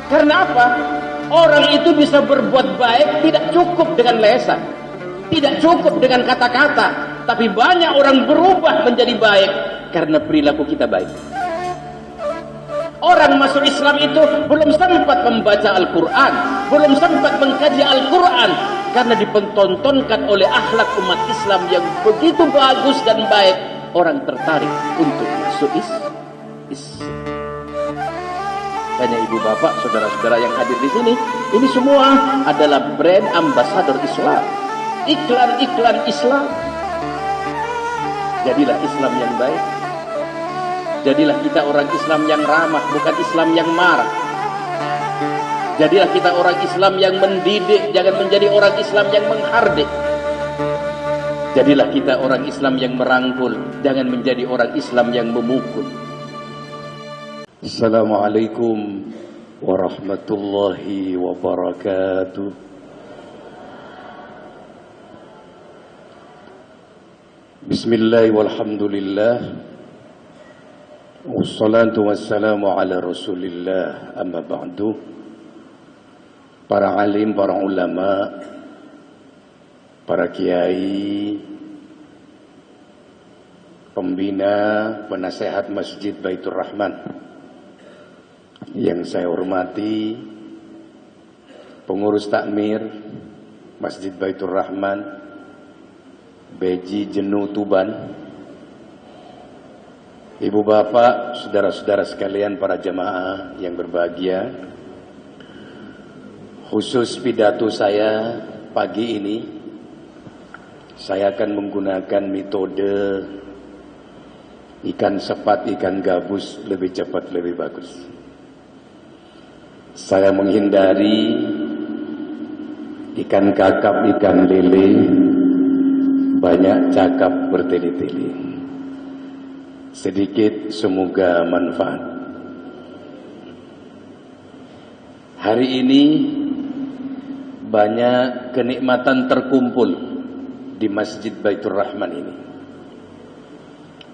Karena apa? Orang itu bisa berbuat baik tidak cukup dengan lesan, tidak cukup dengan kata-kata, tapi banyak orang berubah menjadi baik karena perilaku kita baik. Orang masuk Islam itu belum sempat membaca Al-Quran, belum sempat mengkaji Al-Quran, karena dipertontonkan oleh akhlak umat Islam yang begitu bagus dan baik, orang tertarik untuk masuk Islam. Tanya ibu bapak, saudara-saudara yang hadir di sini, ini semua adalah brand ambassador Islam, iklan-iklan Islam. Jadilah Islam yang baik. Jadilah kita orang Islam yang ramah, bukan Islam yang marah. Jadilah kita orang Islam yang mendidik, jangan menjadi orang Islam yang menghardik. Jadilah kita orang Islam yang merangkul, jangan menjadi orang Islam yang memukul. Assalamualaikum warahmatullahi wabarakatuh. Bismillah walhamdulillah, wassalatu wassalamu ala rasulillah, amma ba'du. Para alim, para ulama, para kiai, pembina, penasehat Masjid Baitur Rahman yang saya hormati, pengurus takmir Masjid Baitur Rahman Beji Jenu Tuban, ibu bapak, saudara-saudara sekalian, para jamaah yang berbahagia. Khusus pidato saya pagi ini, saya akan menggunakan metode ikan sepat, ikan gabus, lebih cepat, lebih bagus. Saya menghindari ikan kakap, ikan lele, banyak cakap bertele-tele. Sedikit semoga manfaat. Hari ini banyak kenikmatan terkumpul di Masjid Baitur Rahman ini.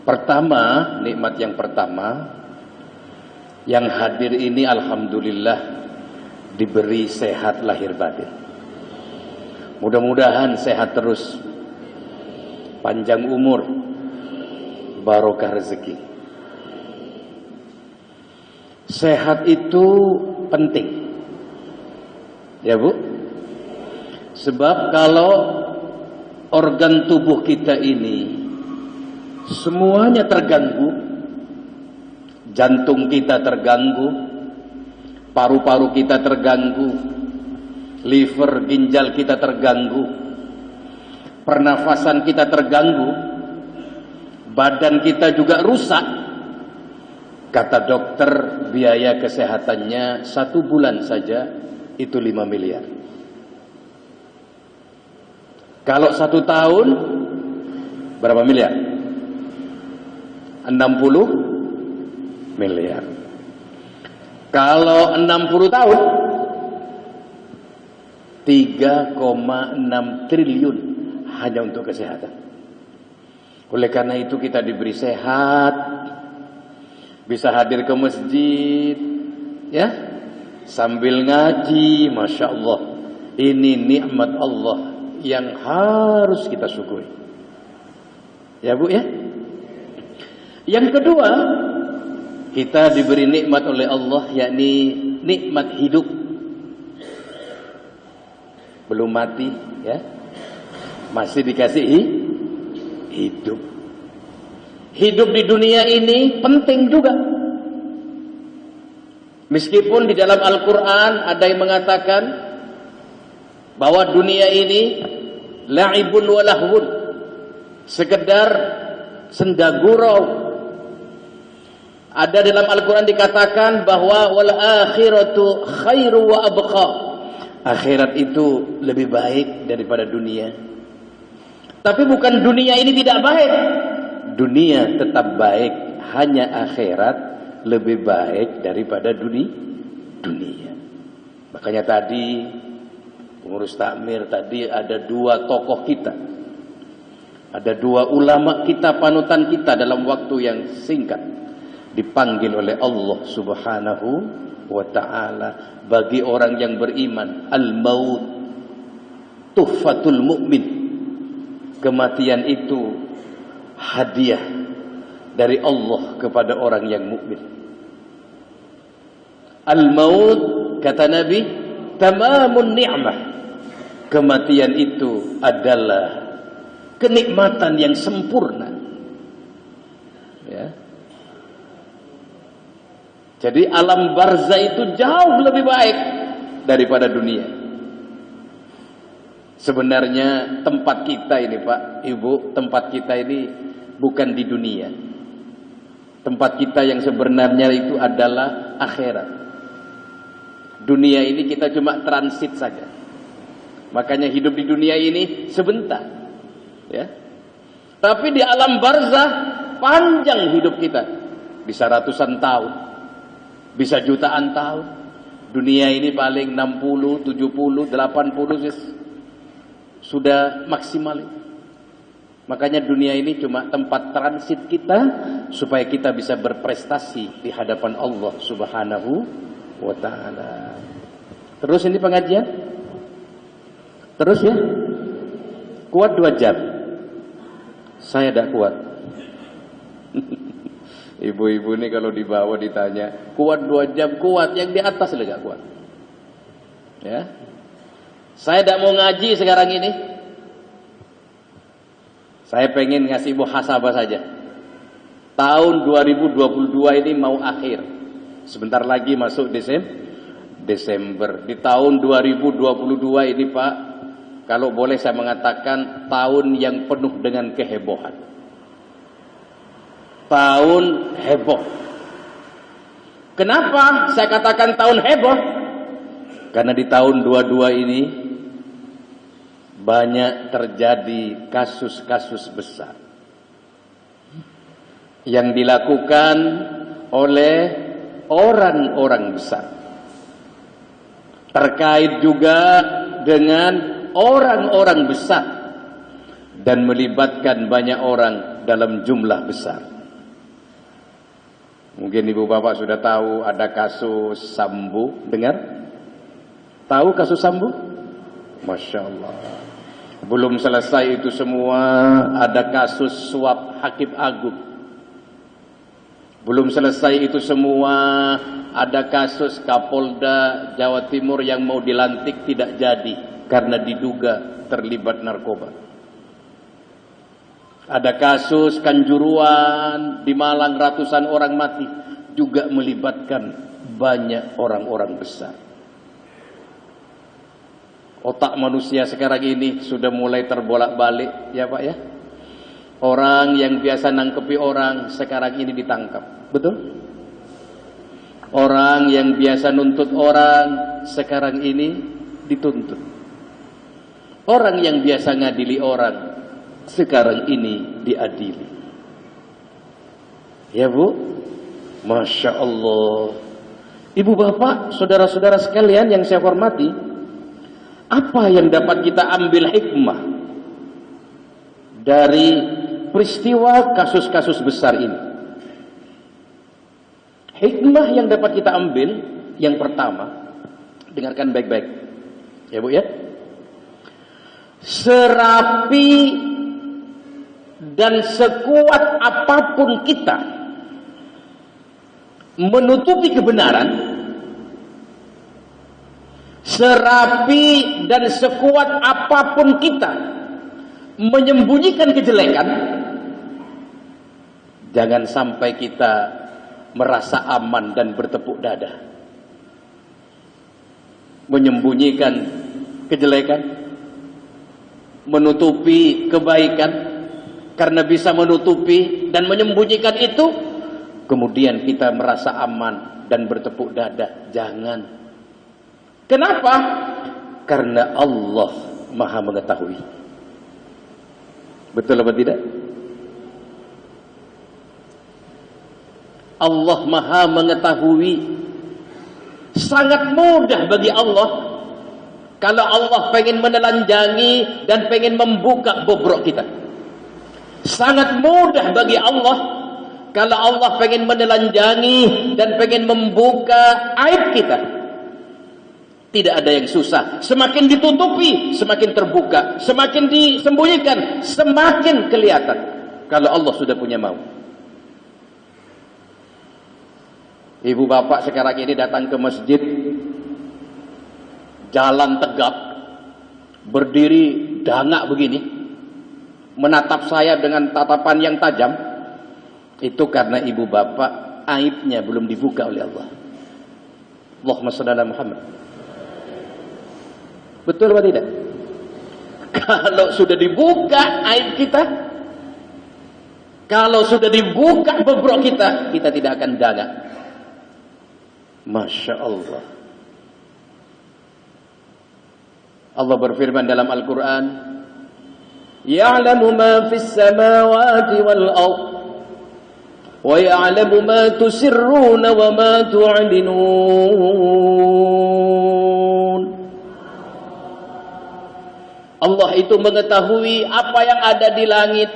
Pertama, nikmat yang pertama, yang hadir ini alhamdulillah diberi sehat lahir batin. Mudah-mudahan sehat terus, panjang umur, barokah rezeki. Sehat itu penting, ya Bu. Sebab kalau organ tubuh kita ini semuanya terganggu, jantung kita terganggu, paru-paru kita terganggu, liver, ginjal kita terganggu, pernafasan kita terganggu, badan kita juga rusak. Kata dokter, biaya kesehatannya 1 bulan saja itu 5 miliar. Kalau 1 tahun berapa miliar? 60 miliar. Kalau 60 tahun 3,6 triliun hanya untuk kesehatan. Oleh karena itu kita diberi sehat, bisa hadir ke masjid, ya, sambil ngaji, masya Allah. Ini nikmat Allah yang harus kita syukuri, ya Bu ya. Yang kedua, kita diberi nikmat oleh Allah, yakni nikmat hidup. Belum mati, ya, masih dikasih hidup. Hidup di dunia ini penting juga. Meskipun di dalam Al-Quran ada yang mengatakan bahwa dunia ini la'ibun wa lahwun, sekedar senda gurau. Ada dalam Al-Quran dikatakan bahwa wal akhiratu khairu wa abqa, akhirat itu lebih baik daripada dunia. Tapi bukan dunia ini tidak baik, dunia tetap baik, hanya akhirat lebih baik daripada dunia. Makanya tadi pengurus takmir tadi ada 2 tokoh kita, ada 2 ulama kita, panutan kita dalam waktu yang singkat dipanggil oleh Allah Subhanahu wa ta'ala. Bagi orang yang beriman, al-maut tuhfatul mu'min. Kematian itu hadiah dari Allah kepada orang yang mukmin. Al-maut, kata Nabi, tamamun ni'mah. Kematian itu adalah kenikmatan yang sempurna. Ya. Jadi alam barzah itu jauh lebih baik daripada dunia. Sebenarnya tempat kita ini, Pak, Ibu, tempat kita ini bukan di dunia. Tempat kita yang sebenarnya itu adalah akhirat. Dunia ini kita cuma transit saja. Makanya hidup di dunia ini sebentar. Ya. Tapi di alam barzah panjang hidup kita. Bisa ratusan tahun. Bisa jutaan tahun. Dunia ini paling 60, 70, 80 sudah maksimal. Makanya dunia ini cuma tempat transit kita supaya kita bisa berprestasi di hadapan Allah Subhanahu wa ta'ala. Terus ini pengajian? Terus ya? Kuat 2 jam. Saya tidak kuat. Ibu-ibu ini kalau di bawah ditanya, kuat 2 jam, kuat. Yang di atas tidak kuat. Ya. Saya tidak mau ngaji sekarang ini. Saya pengen ngasih muhasabah saja. Tahun 2022 ini mau akhir. Sebentar lagi masuk Desember. Di tahun 2022 ini, Pak, kalau boleh saya mengatakan tahun yang penuh dengan kehebohan. Tahun heboh. Kenapa saya katakan tahun heboh? Karena di tahun 22 ini banyak terjadi kasus-kasus besar yang dilakukan oleh orang-orang besar, terkait juga dengan orang-orang besar dan melibatkan banyak orang dalam jumlah besar. Mungkin ibu bapak sudah tahu ada kasus Sambo. Dengar? Tahu kasus Sambo? Masya Allah. Belum selesai itu semua, ada kasus suap Hakim Agung. Belum selesai itu semua, ada kasus Kapolda Jawa Timur yang mau dilantik tidak jadi karena diduga terlibat narkoba. Ada kasus Kanjuruan di Malang, ratusan orang mati, juga melibatkan banyak orang-orang besar. Otak manusia sekarang ini sudah mulai terbolak-balik, ya Pak ya. Orang yang biasa nangkepi orang sekarang ini ditangkap, betul? Orang yang biasa nuntut orang sekarang ini dituntut. Orang yang biasa ngadili orang sekarang ini diadili. Ya Bu, Masya Allah. Ibu bapak, saudara-saudara sekalian yang saya hormati, apa yang dapat kita ambil hikmah dari peristiwa kasus-kasus besar ini? Hikmah yang dapat kita ambil, yang pertama, dengarkan baik-baik, ya Bu ya. Serapi dan sekuat apapun kita menutupi kebenaran, serapi dan sekuat apapun kita menyembunyikan kejelekan, jangan sampai kita merasa aman dan bertepuk dada. Menyembunyikan kejelekan, menutupi kebaikan, karena bisa menutupi dan menyembunyikan itu, kemudian kita merasa aman dan bertepuk dada. Jangan. Kenapa? Karena Allah Maha mengetahui. Betul apa tidak? Allah Maha mengetahui. Sangat mudah bagi Allah kalau Allah pengen menelanjangi dan pengen membuka bobrok kita. Sangat mudah bagi Allah Kalau Allah pengen menelanjangi dan pengen membuka aib kita, tidak ada yang susah. Semakin ditutupi, semakin terbuka. Semakin disembunyikan, semakin kelihatan. Kalau Allah sudah punya mau. Ibu bapak sekarang ini datang ke masjid, jalan tegap, berdiri dangak begini, menatap saya dengan tatapan yang tajam. Itu karena ibu bapak aibnya belum dibuka oleh Allah. Allahumma shalli ala Muhammad. Betul atau tidak? Kalau sudah dibuka aib kita, kalau sudah dibuka bobrok kita, kita tidak akan dangak. Masya Allah. Allah berfirman dalam Al-Quran, Ya'lamu ma fis samawati wal ard, wa ya'lamu ma tusirruna wa ma tu'linun. Allah itu mengetahui apa yang ada di langit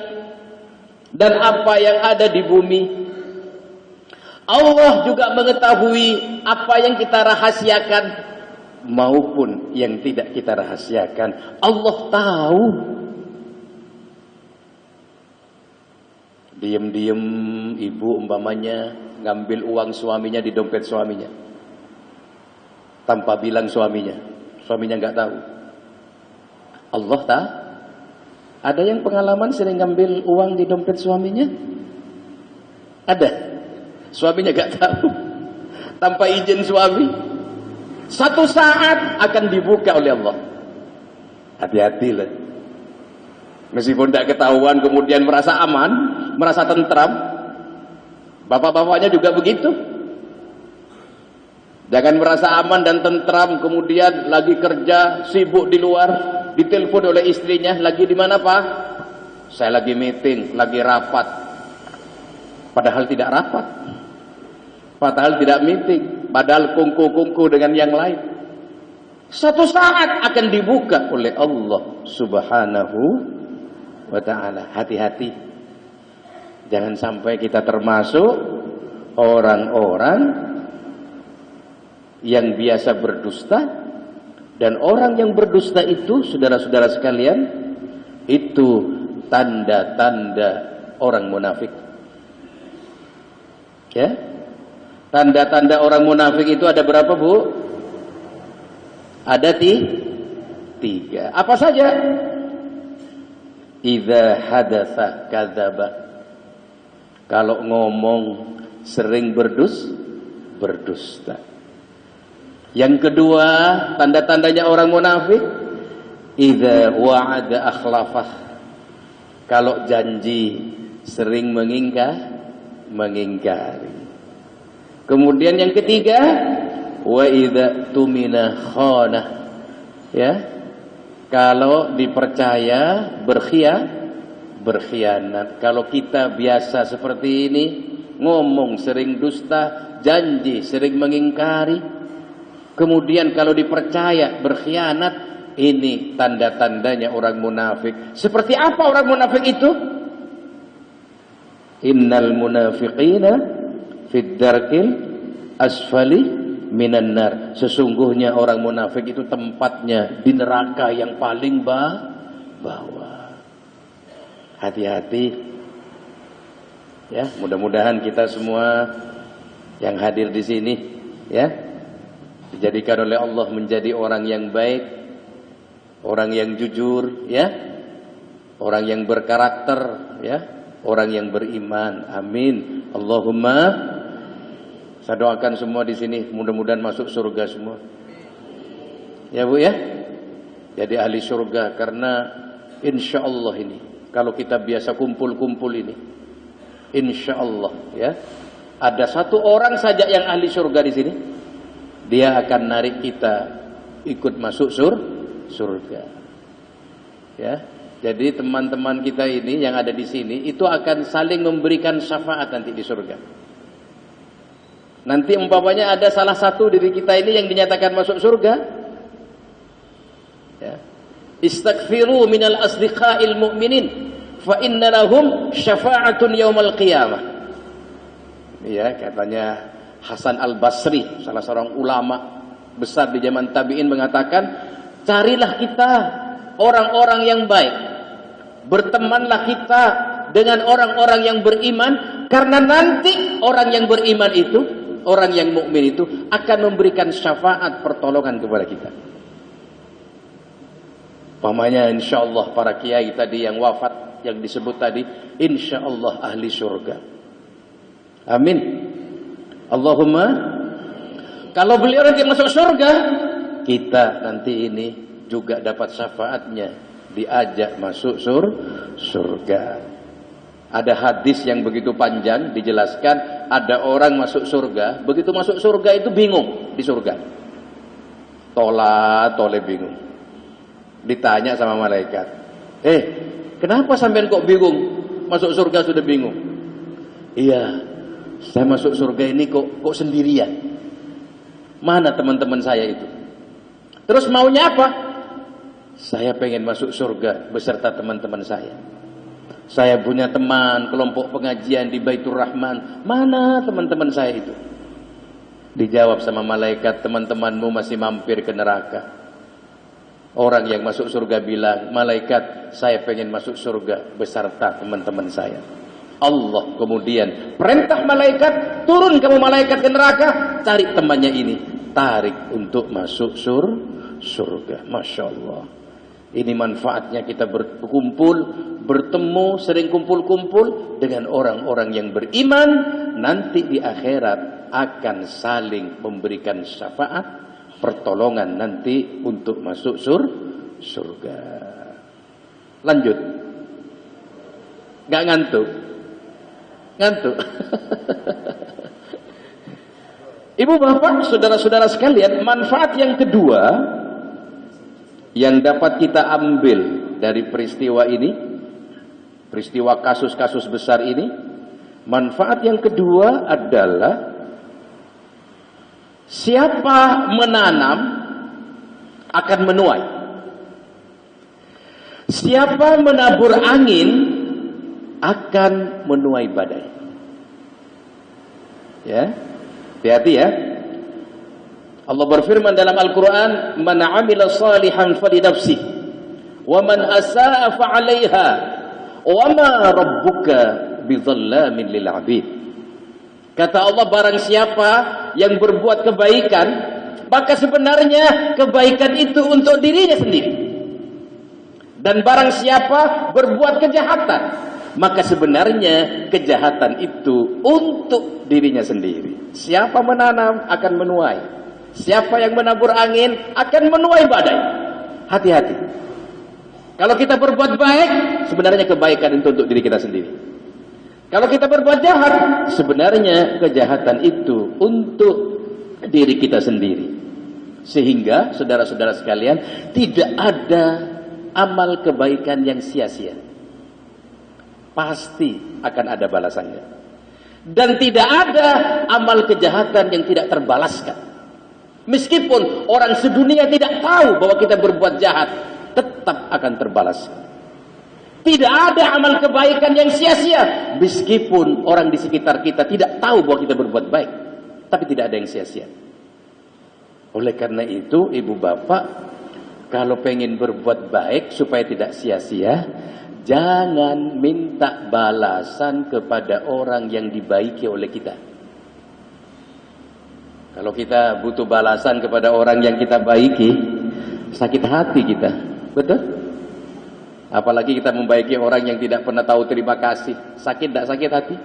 dan apa yang ada di bumi. Allah juga mengetahui apa yang kita rahasiakan maupun yang tidak kita rahasiakan. Allah tahu. Diam-diam ibu umpamanya ngambil uang suaminya di dompet suaminya tanpa bilang suaminya nggak tahu. Allah tahu. Ada yang pengalaman sering ngambil uang di dompet suaminya? Ada. Suaminya nggak tahu, tanpa izin suami. Satu saat akan dibuka oleh Allah. Hati-hatilah. Meskipun tidak ketahuan, kemudian merasa aman, merasa tentram. Bapak-bapaknya juga begitu. Jangan merasa aman dan tentram, kemudian lagi kerja, sibuk di luar, ditelepon oleh istrinya, lagi di mana Pak? Saya lagi meeting, lagi rapat. Padahal tidak rapat. Padahal tidak meeting, padahal kungku-kungku dengan yang lain. Satu saat akan dibuka oleh Allah Subhanahu wa ta'ala. Hati-hati. Jangan sampai kita termasuk orang-orang yang biasa berdusta. Dan orang yang berdusta itu, saudara-saudara sekalian, itu tanda-tanda orang munafik. Ya? Tanda-tanda orang munafik itu ada berapa, Bu? Ada tiga. Apa saja? Idza hadatsa kadzaba. Kalau ngomong sering berdusta. Yang kedua, tanda-tandanya orang munafik, idza wa'ada akhlafah. Kalau janji sering mengingkari. Kemudian yang ketiga, wa idza tumina khana. Ya. Kalau dipercaya berkhianat. Kalau kita biasa seperti ini, ngomong sering dusta, janji sering mengingkari. Kemudian kalau dipercaya berkhianat, ini tanda-tandanya orang munafik. Seperti apa orang munafik itu? Innal munafiqina fid darkil asfali minan nar. Sesungguhnya orang munafik itu tempatnya di neraka yang paling bawah. Hati-hati. Ya, mudah-mudahan kita semua yang hadir di sini ya dijadikan oleh Allah menjadi orang yang baik, orang yang jujur ya, orang yang berkarakter ya, orang yang beriman. Amin. Allahumma. Saya doakan semua di sini mudah-mudahan masuk surga semua. Ya Bu ya. Jadi ahli surga karena insya Allah ini kalau kita biasa kumpul-kumpul ini, insya Allah ya ada satu orang saja yang ahli surga di sini, dia akan narik kita ikut masuk surga. Ya. Jadi teman-teman kita ini yang ada di sini itu akan saling memberikan syafaat nanti di surga. Nanti umpamanya ada salah satu dari kita ini yang dinyatakan masuk surga. Ya. Istaghfiru minal asdiqa'il mu'minin fa inna lahum syafa'atun yaumal qiyamah. Ya, katanya Hasan Al-Basri, salah seorang ulama besar di zaman tabi'in, mengatakan, carilah kita orang-orang yang baik, bertemanlah kita dengan orang-orang yang beriman, karena nanti orang yang beriman itu, orang yang mukmin itu akan memberikan syafaat pertolongan kepada kita. Pamannya insyaallah para kiai tadi yang wafat, yang disebut tadi, insyaallah ahli surga. Amin. Allahumma. Kalau beliau nanti masuk surga, kita nanti ini juga dapat syafaatnya, diajak masuk surga. Ada hadis yang begitu panjang dijelaskan, ada orang masuk surga, begitu masuk surga itu bingung di surga. Tole bingung. Ditanya sama malaikat, kenapa sampean kok bingung? Masuk surga sudah bingung. Iya, saya masuk surga ini kok sendirian. Mana teman-teman saya itu? Terus maunya apa? Saya pengen masuk surga beserta teman-teman saya. Saya punya teman kelompok pengajian di Baitur Rahman. Mana teman-teman saya itu? Dijawab sama malaikat, teman-temanmu masih mampir ke neraka. Orang yang masuk surga bilang, malaikat, saya pengen masuk surga beserta teman-teman saya. Allah kemudian perintah malaikat, turun kamu malaikat ke neraka, cari temannya ini, tarik untuk masuk surga. Masya Allah. Ini manfaatnya kita berkumpul, bertemu, sering kumpul-kumpul dengan orang-orang yang beriman. Nanti di akhirat akan saling memberikan syafaat, pertolongan nanti untuk masuk surga. Lanjut. Gak ngantuk? Ngantuk. Ibu bapak, saudara-saudara sekalian, manfaat yang kedua yang dapat kita ambil dari peristiwa ini, peristiwa kasus-kasus besar ini, manfaat yang kedua adalah siapa menanam akan menuai. Siapa menabur angin akan menuai badai. Ya, hati-hati ya. Allah berfirman dalam Al-Quran, "Man 'amila salihan falinafsihi, wa man asaa fa'alaiha, wa ma rabbuka bidzallamin lil 'abid." Kata Allah, barang siapa yang berbuat kebaikan, maka sebenarnya kebaikan itu untuk dirinya sendiri. Dan barang siapa berbuat kejahatan, maka sebenarnya kejahatan itu untuk dirinya sendiri. Siapa menanam akan menuai. Siapa yang menabur angin akan menuai badai. Hati-hati. Kalau kita berbuat baik, sebenarnya kebaikan itu untuk diri kita sendiri. Kalau kita berbuat jahat, sebenarnya kejahatan itu untuk diri kita sendiri. Sehingga, saudara-saudara sekalian, tidak ada amal kebaikan yang sia-sia. Pasti akan ada balasannya. Dan tidak ada amal kejahatan yang tidak terbalaskan. Meskipun orang sedunia tidak tahu bahwa kita berbuat jahat, tetap akan terbalas. Tidak ada amal kebaikan yang sia-sia. Meskipun orang di sekitar kita tidak tahu bahwa kita berbuat baik, tapi tidak ada yang sia-sia. Oleh karena itu, ibu bapak, kalau pengen berbuat baik supaya tidak sia-sia, jangan minta balasan kepada orang yang dibaiki oleh kita. Kalau kita butuh balasan kepada orang yang kita baiki, sakit hati kita. Betul? Apalagi kita membaiki orang yang tidak pernah tahu terima kasih. Sakit tidak sakit hati?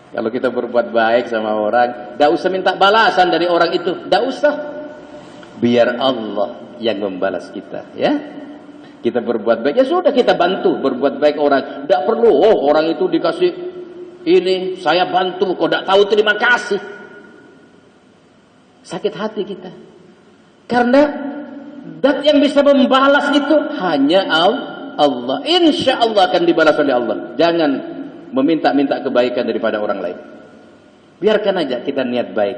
Kalau kita berbuat baik sama orang, tidak usah minta balasan dari orang itu. Tidak usah. Biar Allah yang membalas kita. Ya, kita berbuat baik, ya sudah kita bantu berbuat baik orang. Tidak perlu, orang itu dikasih ini, saya bantu, kok tidak tahu terima kasih. Sakit hati kita. Karena zat yang bisa membalas itu hanya Allah. Insya Allah akan dibalas oleh Allah. Jangan meminta-minta kebaikan daripada orang lain. Biarkan aja kita niat baik.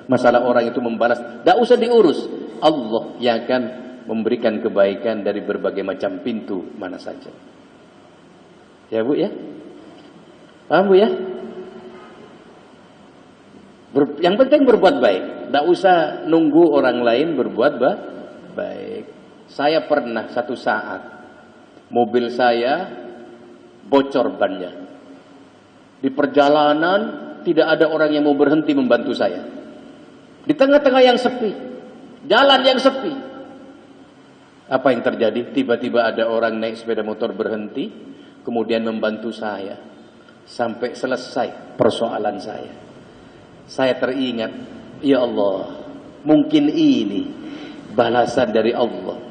Masalah orang itu membalas, tidak usah diurus. Allah yang akan memberikan kebaikan dari berbagai macam pintu mana saja. Ya Bu ya? Paham Bu ya? Yang penting berbuat baik. Tidak usah nunggu orang lain berbuat baik. Saya pernah satu saat mobil saya bocor bannya. Di perjalanan tidak ada orang yang mau berhenti membantu saya. Di tengah-tengah yang sepi, jalan yang sepi. Apa yang terjadi? Tiba-tiba ada orang naik sepeda motor berhenti, kemudian membantu saya sampai selesai persoalan saya. Saya teringat, ya Allah, mungkin ini balasan dari Allah.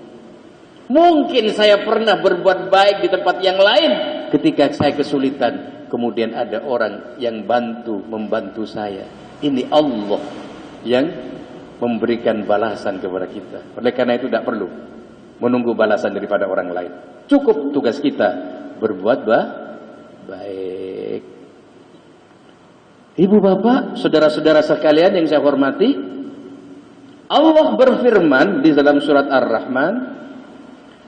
Mungkin saya pernah berbuat baik di tempat yang lain ketika saya kesulitan, kemudian ada orang yang membantu saya. Ini Allah yang memberikan balasan kepada kita. Oleh karena itu tidak perlu menunggu balasan daripada orang lain. Cukup tugas kita berbuat baik. Ibu bapak, saudara-saudara sekalian yang saya hormati, Allah berfirman di dalam surat Ar-Rahman,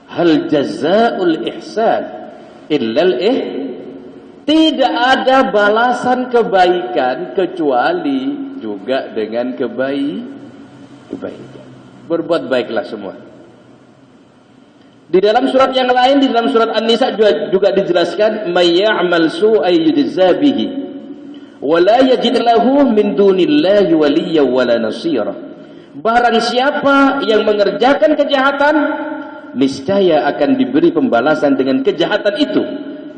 hal jazaa'ul ihsan illal tidak ada balasan kebaikan kecuali juga dengan kebaikan. Berbuat baiklah semua. Di dalam surat yang lain, di dalam surat An-Nisa juga dijelaskan, may ya'mal su'an yujza bihi wa la yajid lahu min dunillahi waliyyan wala nasira. Barang siapa yang mengerjakan kejahatan, niscaya akan diberi pembalasan dengan kejahatan itu,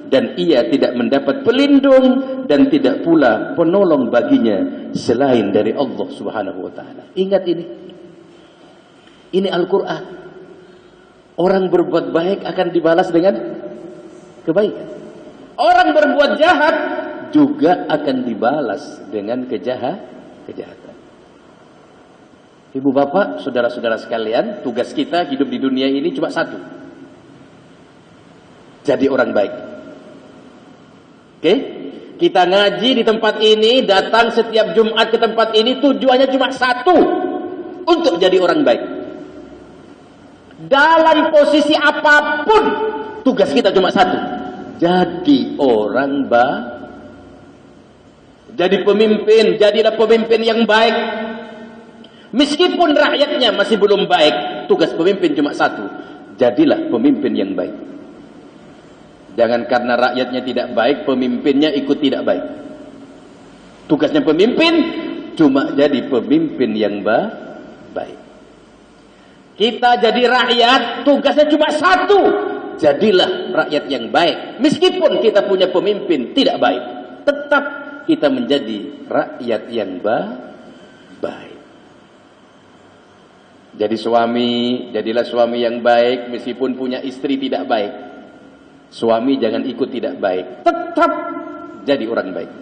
dan ia tidak mendapat pelindung dan tidak pula penolong baginya selain dari Allah Subhanahu wa taala. Ingat ini. Ini Al-Qur'an. Orang berbuat baik akan dibalas dengan kebaikan. Orang berbuat jahat juga akan dibalas dengan kejahatan. Ibu bapak, saudara-saudara sekalian, tugas kita hidup di dunia ini cuma satu. Jadi orang baik. Oke? Kita ngaji di tempat ini, datang setiap Jumat ke tempat ini, tujuannya cuma satu. Untuk jadi orang baik. Dalam posisi apapun, tugas kita cuma satu. Jadi orang baik. Jadi pemimpin, jadilah pemimpin yang baik. Meskipun rakyatnya masih belum baik, tugas pemimpin cuma satu. Jadilah pemimpin yang baik. Jangan karena rakyatnya tidak baik, pemimpinnya ikut tidak baik. Tugasnya pemimpin cuma jadi pemimpin yang baik. Kita jadi rakyat, tugasnya cuma satu. Jadilah rakyat yang baik. Meskipun kita punya pemimpin tidak baik, tetap kita menjadi rakyat yang baik. Jadi suami, jadilah suami yang baik meskipun punya istri tidak baik. Suami jangan ikut tidak baik, tetap jadi orang baik.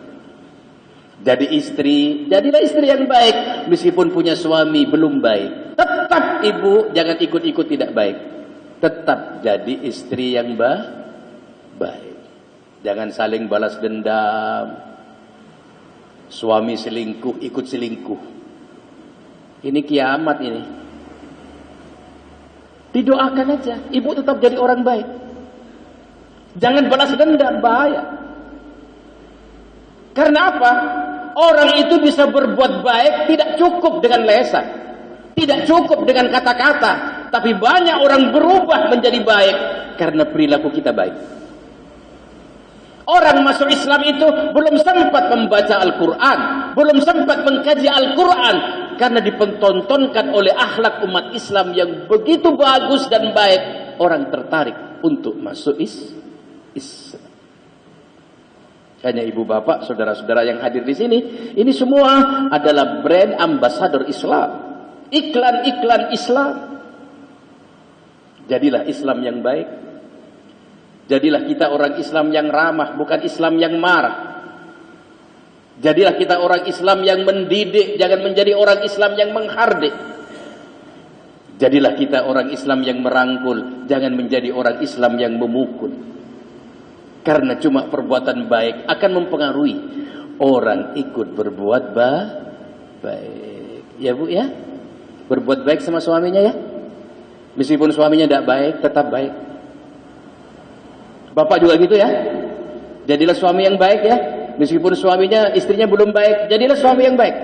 Jadi istri, jadilah istri yang baik meskipun punya suami belum baik. Tetap ibu jangan ikut-ikut tidak baik. Tetap jadi istri yang baik. Jangan saling balas dendam. Suami selingkuh, ikut selingkuh. Ini kiamat ini. Didoakan aja, ibu tetap jadi orang baik. Jangan balas dendam, bahaya. Karena apa? Orang itu bisa berbuat baik tidak cukup dengan lesan, tidak cukup dengan kata-kata, tapi banyak orang berubah menjadi baik karena perilaku kita baik. Orang masuk Islam itu belum sempat membaca Al-Quran, belum sempat mengkaji Al-Quran, karena dipertontonkan oleh akhlak umat Islam yang begitu bagus dan baik, orang tertarik untuk masuk Islam. Hanya ibu bapak, saudara-saudara yang hadir di sini, ini semua adalah brand ambassador Islam, iklan-iklan Islam. Jadilah Islam yang baik. Jadilah kita orang Islam yang ramah, bukan Islam yang marah. Jadilah kita orang Islam yang mendidik, jangan menjadi orang Islam yang menghardik. Jadilah kita orang Islam yang merangkul, jangan menjadi orang Islam yang memukul. Karena cuma perbuatan baik akan mempengaruhi orang ikut berbuat baik. Ya bu ya, berbuat baik sama suaminya ya. Meskipun suaminya tidak baik, tetap baik. Bapak juga gitu ya. Jadilah suami yang baik ya. Meskipun istrinya belum baik, jadilah suami yang baik.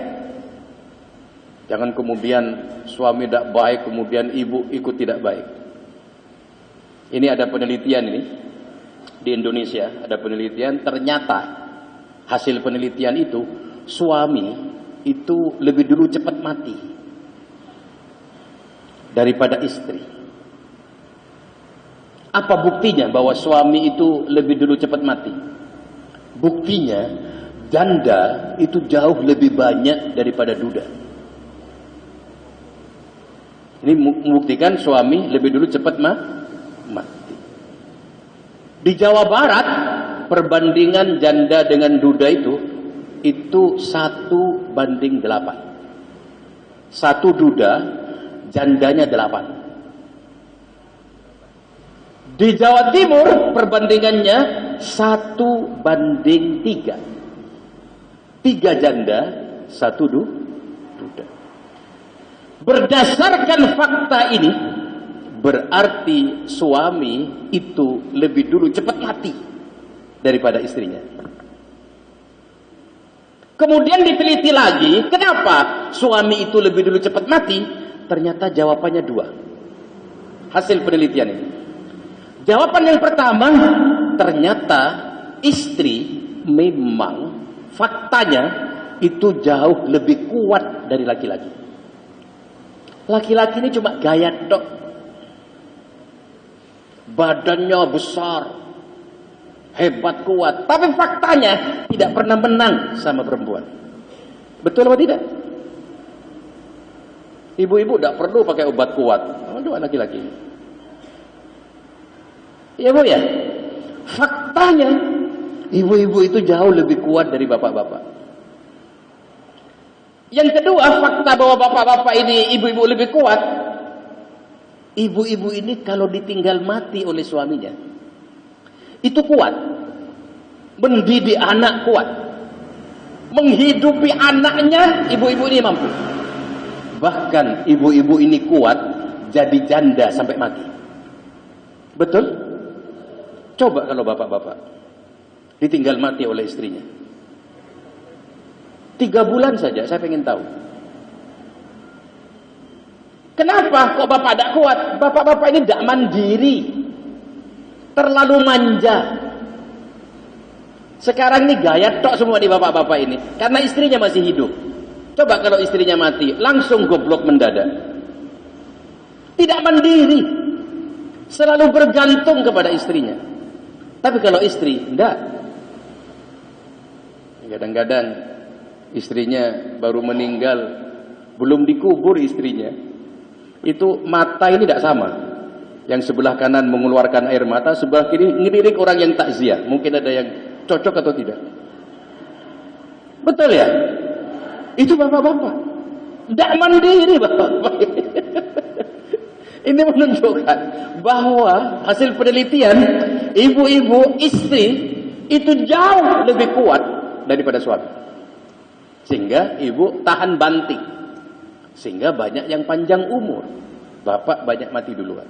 Jangan kemudian suami tidak baik, kemudian ibu ikut tidak baik. Ini ada penelitian ini di Indonesia, ada penelitian, ternyata hasil penelitian itu suami itu lebih dulu cepat mati daripada istri. Apa buktinya bahwa suami itu lebih dulu cepat mati? Buktinya janda itu jauh lebih banyak daripada duda. Ini membuktikan suami lebih dulu cepat mati. Di Jawa Barat perbandingan janda dengan duda itu 1:8. Satu duda, jandanya 8. Di Jawa Timur perbandingannya 1:3. 3 janda, 1 duda. Berdasarkan fakta ini, berarti suami itu lebih dulu cepat mati daripada istrinya. Kemudian diteliti lagi, kenapa suami itu lebih dulu cepat mati? Ternyata jawabannya 2. Hasil penelitian ini. Jawaban yang pertama, ternyata istri memang faktanya itu jauh lebih kuat dari laki-laki. Laki-laki ini cuma gaya tok. Badannya besar, hebat, kuat. Tapi faktanya tidak pernah menang sama perempuan. Betul atau tidak? Ibu-ibu tidak perlu pakai obat kuat. Aduh, laki-laki. Ya bu ya. Faktanya ibu-ibu itu jauh lebih kuat dari bapak-bapak. Yang kedua, fakta bahwa bapak-bapak ini ibu-ibu lebih kuat. Ibu-ibu ini kalau ditinggal mati oleh suaminya, itu kuat. Mendidik anak kuat. Menghidupi anaknya, ibu-ibu ini mampu. Bahkan ibu-ibu ini kuat jadi janda sampai mati. Betul? Coba kalau bapak-bapak ditinggal mati oleh istrinya. 3 bulan saja, saya pengen tahu. Kenapa kok bapak tidak kuat? Bapak-bapak ini tidak mandiri. Terlalu manja. Sekarang ini gaya tok semua di bapak-bapak ini. Karena istrinya masih hidup. Coba kalau istrinya mati, langsung goblok mendadak. Tidak mandiri. Selalu bergantung kepada istrinya. Tapi kalau istri, tidak. Kadang-kadang istrinya baru meninggal, belum dikubur istrinya. Itu mata ini tidak sama. Yang sebelah kanan mengeluarkan air mata, sebelah kiri ngelirik orang yang takziah. Mungkin ada yang cocok atau tidak. Betul ya? Itu bapak-bapak. Tidak mandiri bapak-bapak. Ini menunjukkan bahwa hasil penelitian ibu-ibu istri itu jauh lebih kuat daripada suami. Sehingga ibu tahan banting. Sehingga banyak yang panjang umur. Bapak banyak mati duluan.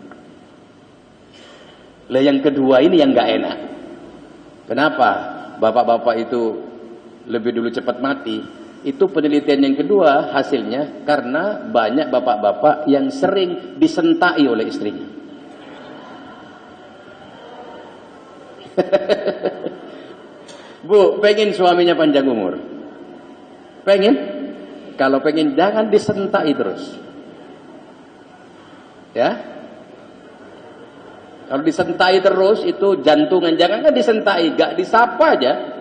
Lah yang kedua ini yang gak enak. Kenapa bapak-bapak itu lebih dulu cepat mati? Itu penelitian yang kedua hasilnya karena banyak bapak-bapak yang sering disentai oleh istrinya. Bu, pengen suaminya panjang umur? Pengen? Kalau pengen jangan disentai terus. Ya? Kalau disentai terus itu jantungan, jangan kan disentai, gak disapa aja.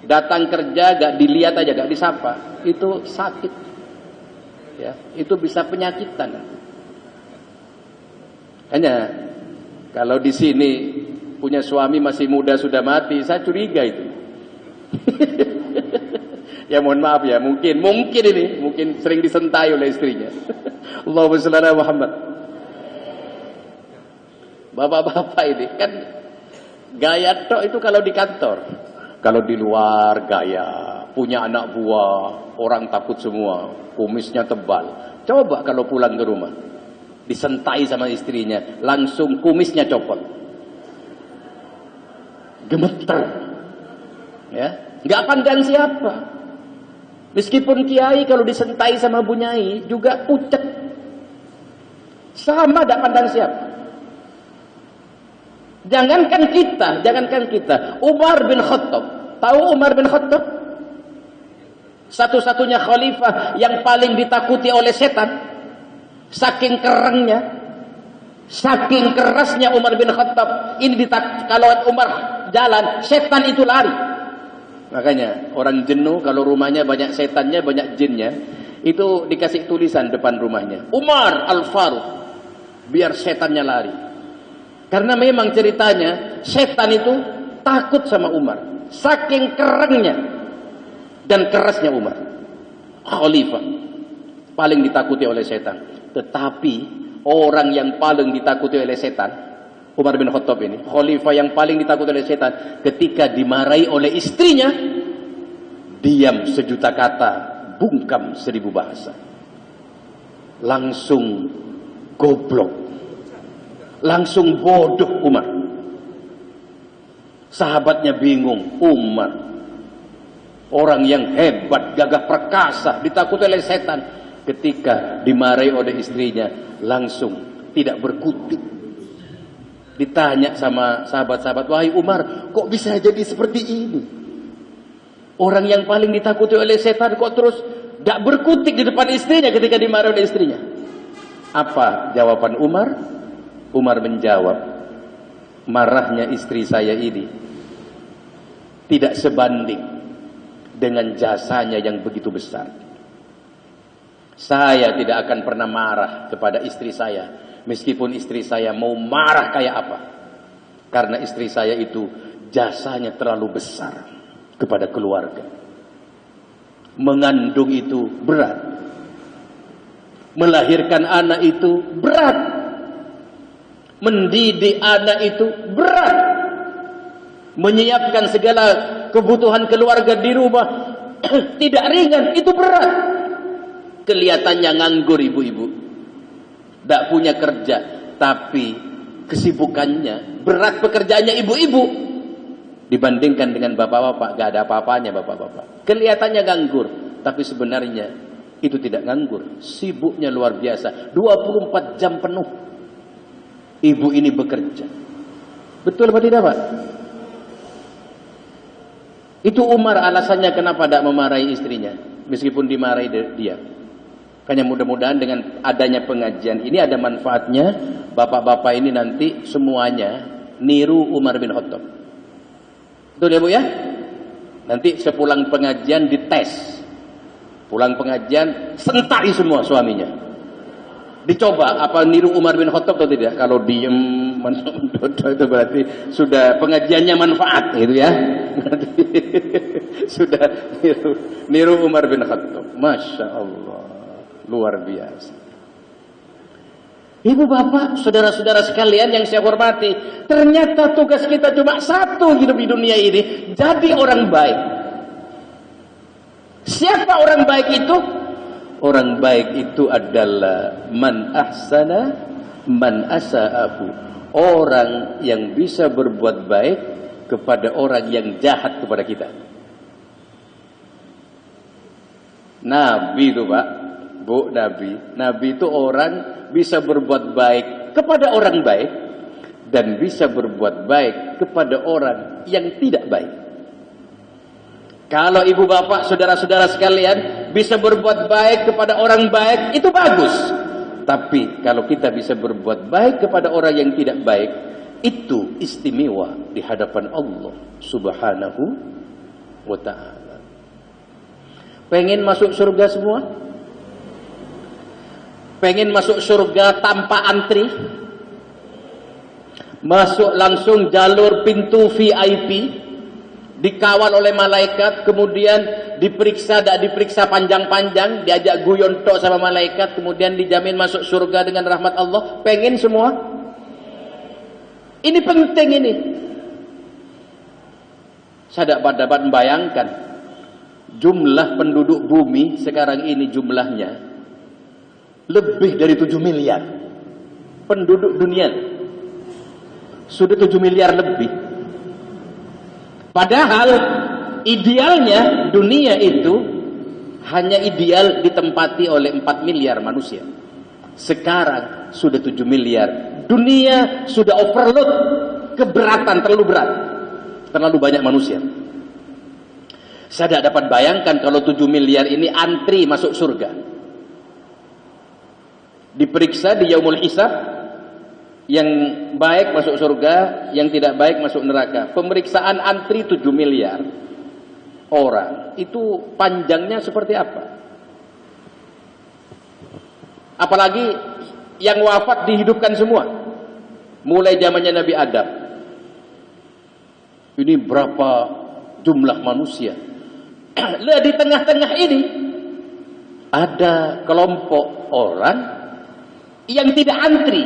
Datang kerja gak dilihat aja, gak disapa, itu sakit. Ya, itu bisa penyakitan. Hanya kalau di sini punya suami masih muda sudah mati, saya curiga itu. Ya mohon maaf ya, mungkin ini, mungkin sering disentai oleh istrinya. Allahumma shalli ala Muhammad. Bapak-bapak ini kan gaya tok itu kalau di kantor. Kalau di luar gaya, punya anak buah, orang takut semua, kumisnya tebal. Coba kalau pulang ke rumah, disentai sama istrinya, langsung kumisnya copot. Gemeter. Ya, nggak pandang siapa. Meskipun kiai kalau disentai sama bunyai juga pucet. Sama tidak pandang siapa. Jangankan kita. Umar bin Khattab. Tahu Umar bin Khattab? Satu-satunya khalifah yang paling ditakuti oleh setan. Saking kerengnya, saking kerasnya Umar bin Khattab. Kalau Umar jalan, setan itu lari. Makanya orang jenuh kalau rumahnya banyak setannya, banyak jinnya, itu dikasih tulisan depan rumahnya. Umar Al-Faruq, biar setannya lari. Karena memang ceritanya setan itu takut sama Umar. Saking kerengnya dan kerasnya Umar, khalifah paling ditakuti oleh setan. Tetapi orang yang paling ditakuti oleh setan, Umar bin Khattab ini, khalifah yang paling ditakuti oleh setan, ketika dimarahi oleh istrinya, diam 1.000.000 kata, bungkam 1.000 bahasa. Langsung goblok, langsung bodoh Umar. Sahabatnya bingung, Umar orang yang hebat, gagah perkasa, ditakuti oleh setan, ketika dimarahi oleh istrinya langsung tidak berkutik. Ditanya sama sahabat-sahabat, wahai Umar, kok bisa jadi seperti ini? Orang yang paling ditakuti oleh setan kok terus tidak berkutik di depan istrinya ketika dimarahi oleh istrinya. Apa jawaban Umar? Umar menjawab, marahnya istri saya ini tidak sebanding dengan jasanya yang begitu besar. Saya tidak akan pernah marah kepada istri saya, meskipun istri saya mau marah kayak apa. Karena istri saya itu jasanya terlalu besar kepada keluarga. Mengandung itu berat. Melahirkan anak itu berat. Mendidik anak itu berat. Menyiapkan segala kebutuhan keluarga di rumah tidak ringan, itu berat. Kelihatannya nganggur ibu-ibu, tidak punya kerja, tapi kesibukannya berat. Pekerjaannya ibu-ibu dibandingkan dengan bapak-bapak, gak ada apa-apanya bapak-bapak. Kelihatannya nganggur, tapi sebenarnya itu tidak nganggur, sibuknya luar biasa. 24 jam penuh ibu ini bekerja. Betul apa tidak, Pak? Itu Umar alasannya kenapa tidak memarahi istrinya, meskipun dimarahi dia. Makanya mudah-mudahan dengan adanya pengajian ini ada manfaatnya. Bapak-bapak ini nanti semuanya niru Umar bin Khattab. Betul ya Bu ya? Nanti sepulang pengajian dites. Pulang pengajian sentai semua suaminya. Dicoba apa niru Umar bin Khattab atau tidak. Kalau diem itu berarti sudah pengajiannya manfaat gitu ya. Sudah niru Umar bin Khattab. Masya Allah, luar biasa. Ibu bapak, saudara-saudara sekalian yang saya hormati, ternyata tugas kita cuma satu hidup di dunia ini, jadi orang baik. Siapa orang baik itu? Orang baik itu adalah man ahsana man asa'ahu. Orang yang bisa berbuat baik kepada orang yang jahat kepada kita. Nabi itu Pak, Bu, Nabi itu orang bisa berbuat baik kepada orang baik dan bisa berbuat baik kepada orang yang tidak baik. Kalau ibu bapak, saudara-saudara sekalian bisa berbuat baik kepada orang baik, itu bagus. Tapi kalau kita bisa berbuat baik kepada orang yang tidak baik, itu istimewa di hadapan Allah Subhanahu wa ta'ala. Pengen masuk surga semua? Pengen masuk surga tanpa antri? Masuk langsung jalur pintu VIP, dikawal oleh malaikat, kemudian diperiksa, tidak diperiksa panjang-panjang, diajak guyon tok sama malaikat, kemudian dijamin masuk surga dengan rahmat Allah. Pengen semua? Ini penting ini. Saya tidak dapat membayangkan jumlah penduduk bumi sekarang ini, jumlahnya lebih dari 7 miliar penduduk dunia. Sudah 7 miliar lebih. Padahal idealnya dunia itu hanya ideal ditempati oleh 4 miliar manusia. Sekarang sudah 7 miliar. Dunia sudah overload, keberatan, terlalu berat. Terlalu banyak manusia. Saya tidak dapat bayangkan kalau 7 miliar ini antri masuk surga. Diperiksa di yaumul hisab, yang baik masuk surga, yang tidak baik masuk neraka. Pemeriksaan antri 7 miliar orang, itu panjangnya seperti apa? Apalagi yang wafat dihidupkan semua, mulai zamannya Nabi Adam. Ini berapa jumlah manusia? Lihat di tengah-tengah ini ada kelompok orang yang tidak antri,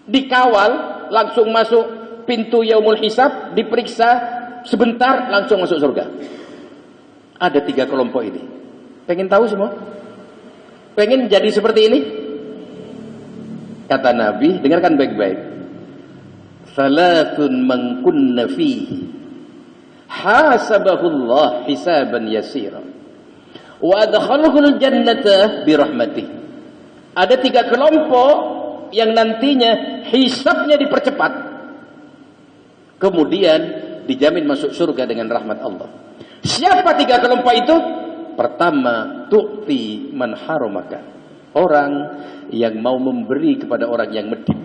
dikawal langsung masuk pintu yaumul hisab, diperiksa sebentar langsung masuk surga. Ada 3 kelompok ini. Pengen tahu semua? Pengen jadi seperti ini? Kata Nabi, dengarkan baik-baik. Salatun man kunna fihi hasabahullah hisaban yasira wa adkhalahul jannata birahmatih. Ada 3 kelompok yang nantinya hisabnya dipercepat, kemudian dijamin masuk surga dengan rahmat Allah. Siapa 3 kelompok itu? Pertama, tu'ti man haramaka, orang yang mau memberi kepada orang yang medit,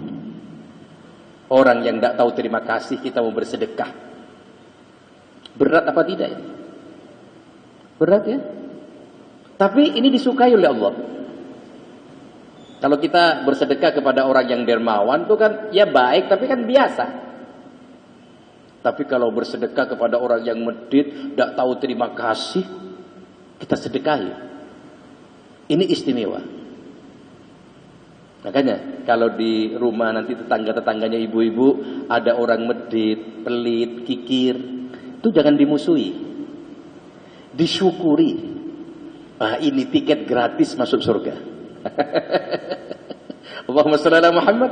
orang yang tidak tahu terima kasih. Kita mau bersedekah, berat apa tidak ini? Berat ya, tapi ini disukai oleh Allah. Kalau kita bersedekah kepada orang yang dermawan itu kan ya baik, tapi kan biasa. Tapi kalau bersedekah kepada orang yang medit, tidak tahu terima kasih, kita sedekahi. Ini istimewa. Makanya kalau di rumah nanti tetangga-tetangganya ibu-ibu ada orang medit, pelit, kikir, itu jangan dimusuhi, disyukuri. Ah, ini tiket gratis masuk surga. Allahumma shalli ala Muhammad.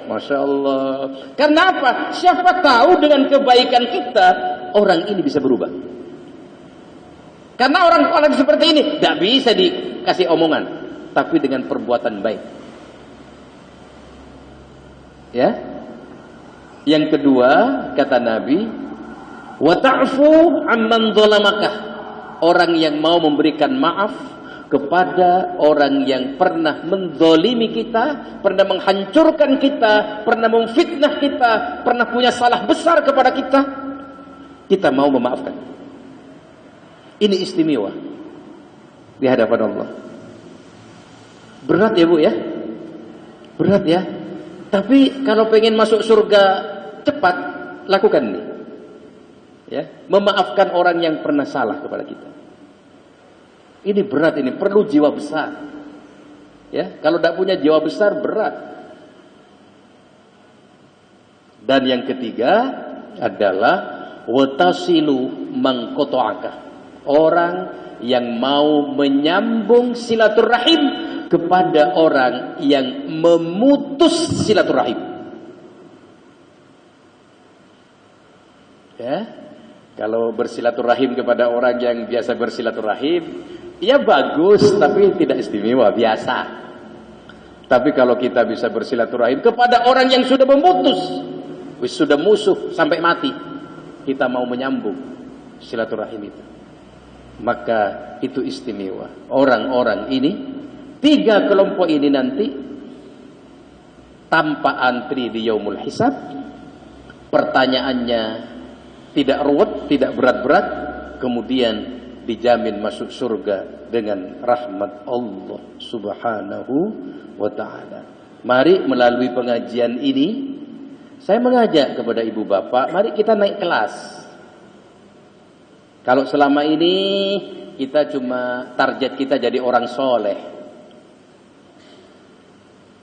Masya Allah. Kenapa? Siapa tahu dengan kebaikan kita orang ini bisa berubah. Karena orang-orang seperti ini tidak bisa dikasih omongan, tapi dengan perbuatan baik. Ya. Yang kedua, kata Nabi, wa ta'fu amman zalamaka, orang yang mau memberikan maaf kepada orang yang pernah menzalimi kita, pernah menghancurkan kita, pernah memfitnah kita, pernah punya salah besar kepada kita, kita mau memaafkan. Ini istimewa di hadapan Allah. Berat ya Bu ya? Berat ya? Tapi kalau pengen masuk surga cepat, lakukan ini. Ya, memaafkan orang yang pernah salah kepada kita. Ini berat, ini perlu jiwa besar. Ya, kalau tidak punya jiwa besar berat. Dan yang ketiga adalah watasilu mangkotoaka, orang yang mau menyambung silaturahim kepada orang yang memutus silaturahim. Ya, kalau bersilaturahim kepada orang yang biasa bersilaturahim, ya bagus, tapi tidak istimewa, biasa. Tapi kalau kita bisa bersilaturahim kepada orang yang sudah memutus, sudah musuh sampai mati, kita mau menyambung silaturahim itu, maka itu istimewa. Orang-orang ini, 3 kelompok ini nanti tanpa antri di yaumul hisab, pertanyaannya tidak ruwet, tidak berat-berat, kemudian dijamin masuk surga dengan rahmat Allah Subhanahu wa ta'ala. Mari melalui pengajian ini saya mengajak kepada ibu bapak, mari kita naik kelas. Kalau selama ini kita cuma target kita jadi orang soleh,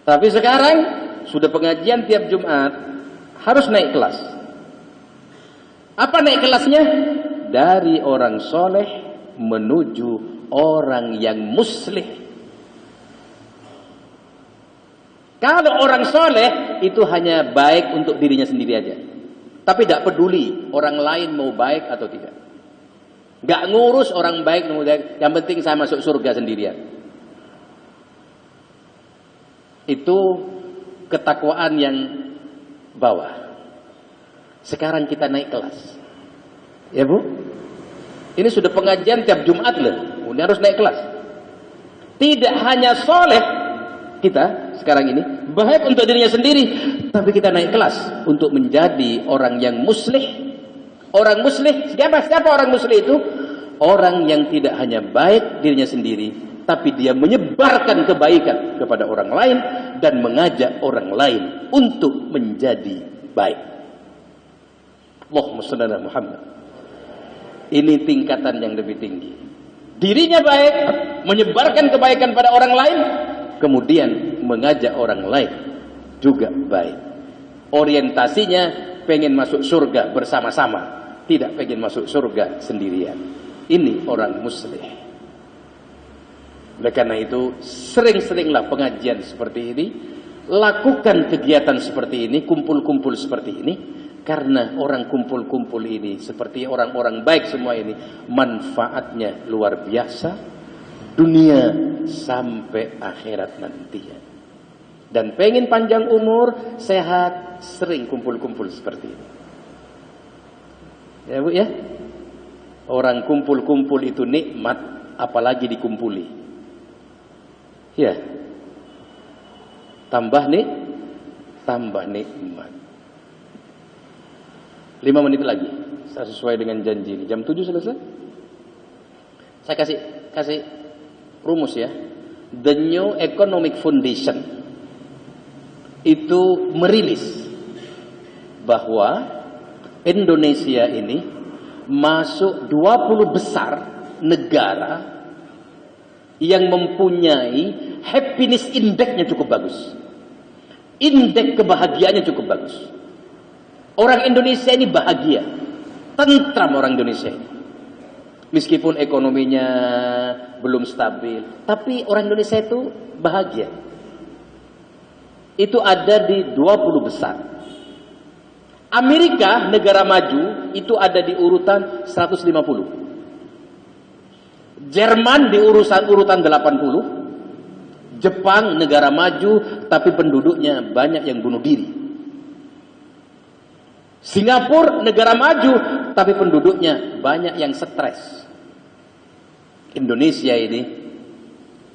tapi sekarang sudah pengajian tiap Jumat, harus naik kelas. Apa naik kelasnya? Dari orang soleh menuju orang yang muslih. Kalau orang soleh itu hanya baik untuk dirinya sendiri aja, tapi tidak peduli orang lain mau baik atau tidak. Nggak ngurus orang baik, yang penting saya masuk surga sendirian. Itu ketakwaan yang bawah. Sekarang kita naik kelas. Ya Bu? Ini sudah pengajian tiap Jumat loh. Ini harus naik kelas. Tidak hanya soleh kita sekarang ini, baik untuk dirinya sendiri, tapi kita naik kelas untuk menjadi orang yang muslih. Orang muslih, siapa orang muslih itu? Orang yang tidak hanya baik dirinya sendiri, tapi dia menyebarkan kebaikan kepada orang lain dan mengajak orang lain untuk menjadi baik. Allahumma shalli ala Muhammad. Ini tingkatan yang lebih tinggi. Dirinya baik, menyebarkan kebaikan pada orang lain, kemudian mengajak orang lain juga baik. Orientasinya pengen masuk surga bersama-sama, tidak pengen masuk surga sendirian. Ini orang muslih. Oleh karena itu, sering-seringlah pengajian seperti ini, lakukan kegiatan seperti ini, kumpul-kumpul seperti ini, karena orang kumpul-kumpul ini seperti orang-orang baik semua ini, manfaatnya luar biasa, dunia sampai akhirat nanti. Dan pengen panjang umur, sehat, sering kumpul-kumpul seperti ini. Ya Bu ya? Orang kumpul-kumpul itu nikmat, apalagi dikumpuli. Ya. Tambah nikmat. 5 menit lagi. Saya sesuai dengan janji ini. Jam 7 selesai. Saya kasih rumus ya. The New Economic Foundation itu merilis bahwa Indonesia ini masuk 20 besar negara yang mempunyai happiness index-nya cukup bagus. Indeks kebahagiaannya cukup bagus. Orang Indonesia ini bahagia, tentram orang Indonesia ini. Meskipun ekonominya belum stabil, tapi orang Indonesia itu bahagia. Itu ada di 20 besar. Amerika, negara maju, itu ada di urutan 150. Jerman di urutan 80. Jepang, negara maju, tapi penduduknya banyak yang bunuh diri. Singapura, negara maju, tapi penduduknya banyak yang stres. Indonesia ini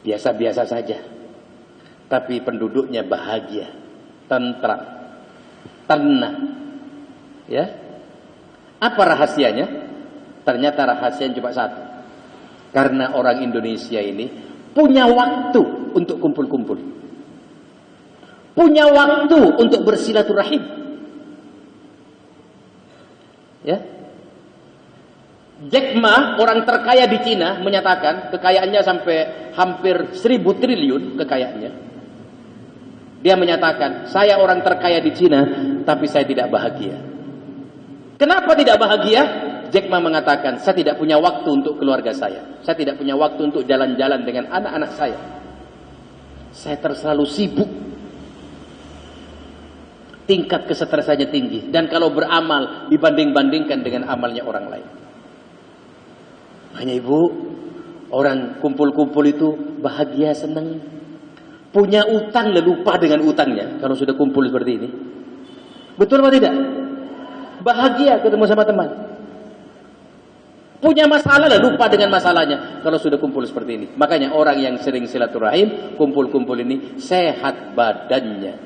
biasa-biasa saja, tapi penduduknya bahagia, tentram, tenang. Ya, apa rahasianya? Ternyata rahasianya cuma satu. Karena orang Indonesia ini punya waktu untuk kumpul-kumpul, punya waktu untuk bersilaturahim. Ya, Jack Ma, orang terkaya di Cina, menyatakan kekayaannya sampai hampir 1000 triliun kekayaannya. Dia menyatakan, saya orang terkaya di Cina, tapi saya tidak bahagia. Kenapa tidak bahagia? Jack Ma mengatakan, saya tidak punya waktu untuk keluarga saya. Saya tidak punya waktu untuk jalan-jalan dengan anak-anak saya. Saya terlalu sibuk. Tingkat kesetresannya tinggi. Dan kalau beramal, dibanding-bandingkan dengan amalnya orang lain. Hanya Ibu, orang kumpul-kumpul itu bahagia, senang. Punya utang, lupa dengan utangnya. Kalau sudah kumpul seperti ini. Betul atau tidak? Bahagia ketemu sama teman. Punya masalah, lupa dengan masalahnya kalau sudah kumpul seperti ini. Makanya orang yang sering silaturahim, kumpul-kumpul ini, sehat badannya,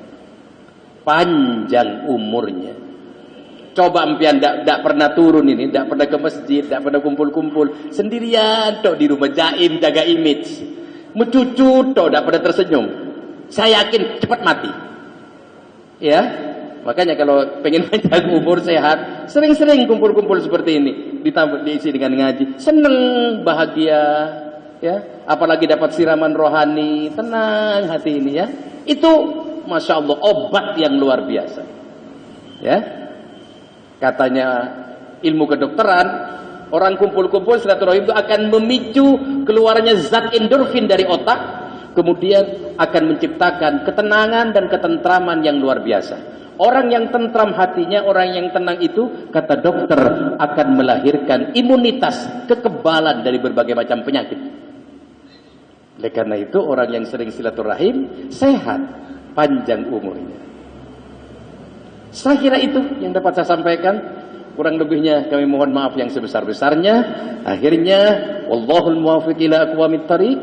panjang umurnya. Coba empian tidak pernah turun ini, tidak pernah ke masjid, tidak pernah kumpul-kumpul, sendirian tok di rumah, jaim, jaga image, mencucu tok, tidak pernah tersenyum. Saya yakin cepat mati. Ya. Makanya kalau pengen panjang umur, sehat, sering-sering kumpul-kumpul seperti ini, ditambah diisi dengan ngaji, seneng, bahagia, ya. Apalagi dapat siraman rohani, tenang hati ini ya. Itu masya Allah obat yang luar biasa. Ya, katanya ilmu kedokteran, orang kumpul-kumpul silaturahim itu akan memicu keluarnya zat endorfin dari otak, kemudian akan menciptakan ketenangan dan ketentraman yang luar biasa. Orang yang tentram hatinya, orang yang tenang itu, kata dokter, akan melahirkan imunitas, kekebalan dari berbagai macam penyakit. Oleh karena itu, orang yang sering silaturahim, sehat, panjang umurnya. Saya kira itu yang dapat saya sampaikan. Kurang lebihnya kami mohon maaf yang sebesar-besarnya. Akhirnya, wallahul muwaffiq ila aqwamit thariq.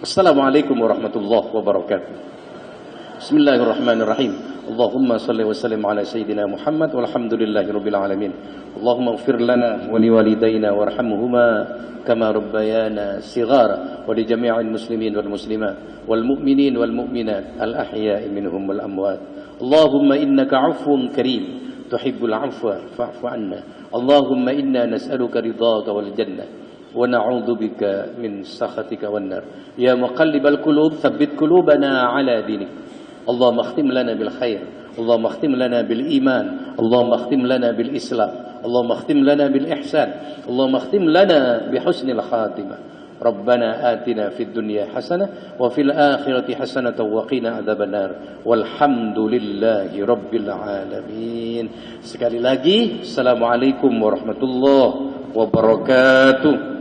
Assalamualaikum warahmatullahi wabarakatuh. Bismillahirrahmanirrahim. Allahumma salli wa sallim ala sayyidina Muhammad walhamdulillahi rabbil alamin. Allahumma ighfir lana wa liwalidayna warhamhuma kama rabbayana shighara wa li jami'il muslimin wal muslimat wal mu'minin wal mu'minat al ahya'i minhum wal amwat. Allahumma innaka 'afuwun karim tuhibbul 'afwa fa'fu 'anna. Allahumma inna nas'aluka ridhaka wal jannah wa na'udzu bika min sakhatika wan nar. Ya muqallibal qulub tsabbit qulubana 'ala dinik. اللهم اختم لنا بالخير اللهم اختم لنا بالإيمان اللهم اختم لنا بالإسلام اللهم اختم لنا بالإحسان اللهم اختم لنا بحسن الخاتمة ربنا آتنا في الدنيا حسنة وفي الآخرة حسنة وقنا عذاب النار والحمد لله رب العالمين. Sekali lagi, Assalamualaikum warahmatullahi wabarakatuh.